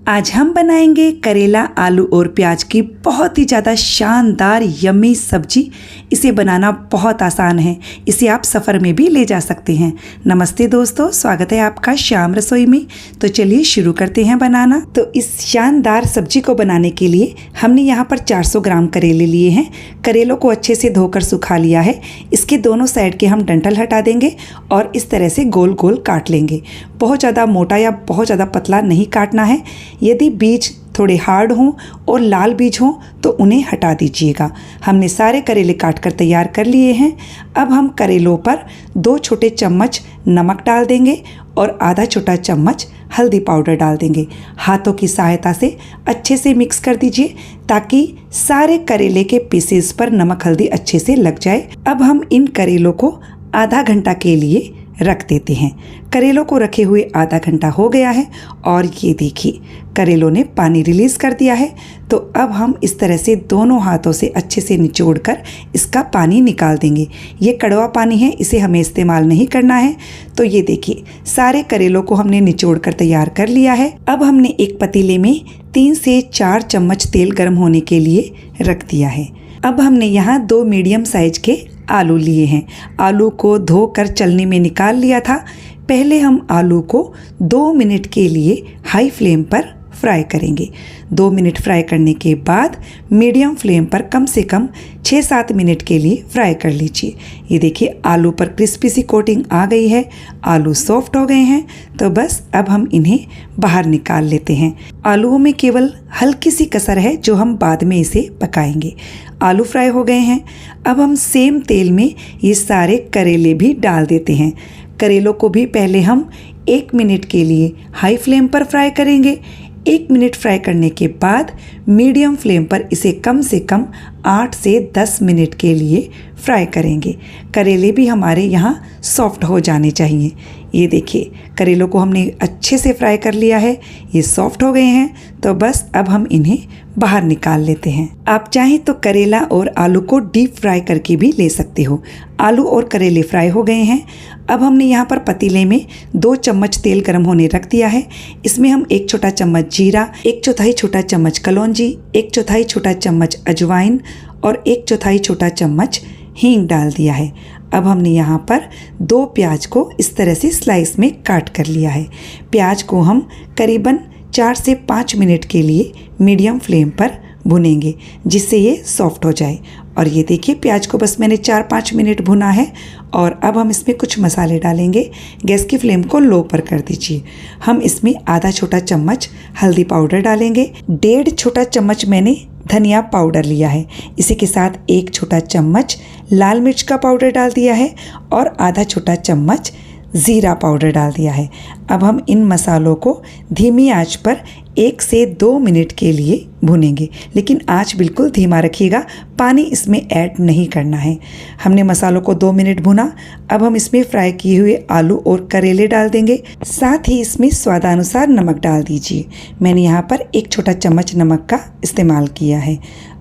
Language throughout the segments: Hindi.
आज हम बनाएंगे करेला, आलू और प्याज की बहुत ही ज़्यादा शानदार यम्मी सब्जी। इसे बनाना बहुत आसान है, इसे आप सफ़र में भी ले जा सकते हैं। नमस्ते दोस्तों, स्वागत है आपका श्याम रसोई में। तो चलिए शुरू करते हैं बनाना। तो इस शानदार सब्जी को बनाने के लिए हमने यहाँ पर 400 ग्राम करेले लिए हैं। करेलों को अच्छे से धोकर सुखा लिया है। इसके दोनों साइड के हम डंठल हटा देंगे और इस तरह से गोल गोल काट लेंगे। बहुत ज़्यादा मोटा या बहुत ज़्यादा पतला नहीं काटना है। यदि बीज थोड़े हार्ड हों और लाल बीज हों तो उन्हें हटा दीजिएगा। हमने सारे करेले काट कर तैयार कर लिए हैं। अब हम करेलों पर 2 छोटे चम्मच नमक डाल देंगे और आधा छोटा चम्मच हल्दी पाउडर डाल देंगे। हाथों की सहायता से अच्छे से मिक्स कर दीजिए ताकि सारे करेले के पीसेस पर नमक हल्दी अच्छे से लग जाए। अब हम इन करेलों को आधा घंटा के लिए रख देते हैं। करेलों को रखे हुए आधा घंटा हो गया है और ये देखिए करेलों ने पानी रिलीज़ कर दिया है। तो अब हम इस तरह से दोनों हाथों से अच्छे से निचोड़कर इसका पानी निकाल देंगे। ये कड़वा पानी है, इसे हमें इस्तेमाल नहीं करना है। तो ये देखिए सारे करेलों को हमने निचोड़ कर तैयार कर लिया है। अब हमने एक पतीले में 3 से 4 चम्मच तेल गर्म होने के लिए रख दिया है। अब हमने यहाँ 2 मीडियम साइज के आलू लिए हैं। आलू को धोकर चलनी में निकाल लिया था। पहले हम आलू को 2 मिनट के लिए हाई फ्लेम पर फ्राई करेंगे। 2 मिनट फ्राई करने के बाद मीडियम फ्लेम पर कम से कम 6-7 मिनट के लिए फ्राई कर लीजिए। ये देखिए आलू पर क्रिस्पी सी कोटिंग आ गई है, आलू सॉफ्ट हो गए हैं। तो बस अब हम इन्हें बाहर निकाल लेते हैं। आलूओं में केवल हल्की सी कसर है जो हम बाद में इसे पकाएंगे। आलू फ्राई हो गए हैं। अब हम सेम तेल में ये सारे करेले भी डाल देते हैं। करेलों को भी पहले हम 1 मिनट के लिए हाई फ्लेम पर फ्राई करेंगे। 1 मिनट फ्राई करने के बाद मीडियम फ्लेम पर इसे कम से कम 8 से 10 मिनट के लिए फ्राई करेंगे। करेले भी हमारे यहाँ सॉफ्ट हो जाने चाहिए। ये देखिए करेलों को हमने अच्छे से फ्राई कर लिया है, ये सॉफ्ट हो गए हैं। तो बस अब हम इन्हें बाहर निकाल लेते हैं। आप चाहें तो करेला और आलू को डीप फ्राई करके भी ले सकते हो। आलू और करेले फ्राई हो गए हैं। अब हमने यहाँ पर पतीले में 2 चम्मच तेल गर्म होने रख दिया है। इसमें हम 1 छोटा चम्मच जीरा, 1/4 छोटा चम्मच कलौंजी, 1/4 छोटा चम्मच अजवाइन और 1/4 छोटा चम्मच हींग डाल दिया है। अब हमने यहाँ पर 2 प्याज को इस तरह से स्लाइस में काट कर लिया है। प्याज को हम करीबन 4 से 5 मिनट के लिए मीडियम फ्लेम पर भुनेंगे जिससे ये सॉफ्ट हो जाए। और ये देखिए प्याज को बस मैंने 4-5 मिनट भुना है। और अब हम इसमें कुछ मसाले डालेंगे। गैस की फ्लेम को लो पर कर दीजिए। हम इसमें आधा छोटा चम्मच हल्दी पाउडर डालेंगे। 1.5 छोटा चम्मच मैंने धनिया पाउडर लिया है। इसी के साथ 1 छोटा चम्मच लाल मिर्च का पाउडर डाल दिया है और आधा छोटा चम्मच ज़ीरा पाउडर डाल दिया है। अब हम इन मसालों को धीमी आंच पर 1 से 2 मिनट के लिए भुनेंगे, लेकिन आंच बिल्कुल धीमा रखिएगा, पानी इसमें ऐड नहीं करना है। हमने मसालों को 2 मिनट भुना। अब हम इसमें फ्राई किए हुए आलू और करेले डाल देंगे। साथ ही इसमें स्वादानुसार नमक डाल दीजिए। मैंने यहाँ पर 1 छोटा चम्मच नमक का इस्तेमाल किया है।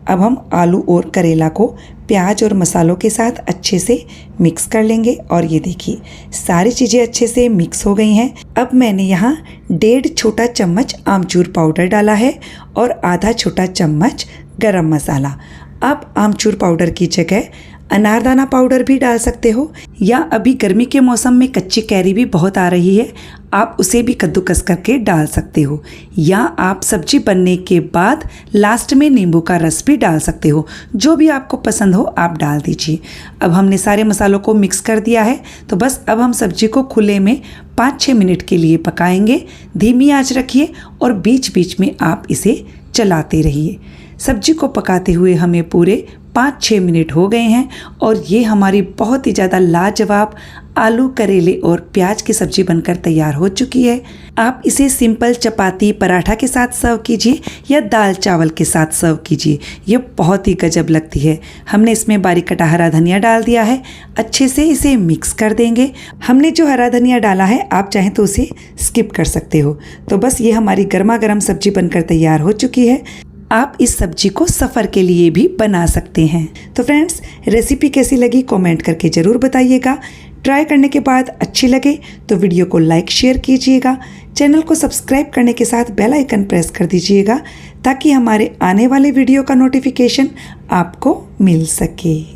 अब हम आलू और करेला को प्याज और मसालों के साथ अच्छे से मिक्स कर लेंगे। और ये देखिए सारी चीज़ें अच्छे से मिक्स हो गई हैं। अब मैंने यहाँ 1.5 छोटा चम्मच आमचूर पाउडर डाला है और आधा छोटा चम्मच गरम मसाला। आप आमचूर पाउडर की जगह अनारदाना पाउडर भी डाल सकते हो, या अभी गर्मी के मौसम में कच्ची कैरी भी बहुत आ रही है, आप उसे भी कद्दूकस करके डाल सकते हो, या आप सब्जी बनने के बाद लास्ट में नींबू का रस भी डाल सकते हो। जो भी आपको पसंद हो आप डाल दीजिए। अब हमने सारे मसालों को मिक्स कर दिया है। तो बस अब हम सब्जी को खुले में 5-6 मिनट के लिए पकाएंगे। धीमी आंच रखिए और बीच बीच में आप इसे चलाते रहिए। सब्जी को पकाते हुए हमें पूरे 5-6 मिनट हो गए हैं और ये हमारी बहुत ही ज़्यादा लाजवाब आलू, करेले और प्याज की सब्ज़ी बनकर तैयार हो चुकी है। आप इसे सिंपल चपाती, पराठा के साथ सर्व कीजिए या दाल चावल के साथ सर्व कीजिए। ये बहुत ही गजब लगती है। हमने इसमें बारीक कटा हरा धनिया डाल दिया है। अच्छे से इसे मिक्स कर देंगे। हमने जो हरा धनिया डाला है आप चाहें तो उसे स्किप कर सकते हो। तो बस ये हमारी गर्मा गर्म सब्जी बनकर तैयार हो चुकी है। आप इस सब्जी को सफ़र के लिए भी बना सकते हैं। तो फ्रेंड्स, रेसिपी कैसी लगी कमेंट करके ज़रूर बताइएगा। ट्राई करने के बाद अच्छी लगे तो वीडियो को लाइक शेयर कीजिएगा। चैनल को सब्सक्राइब करने के साथ बेल आइकन प्रेस कर दीजिएगा ताकि हमारे आने वाले वीडियो का नोटिफिकेशन आपको मिल सके।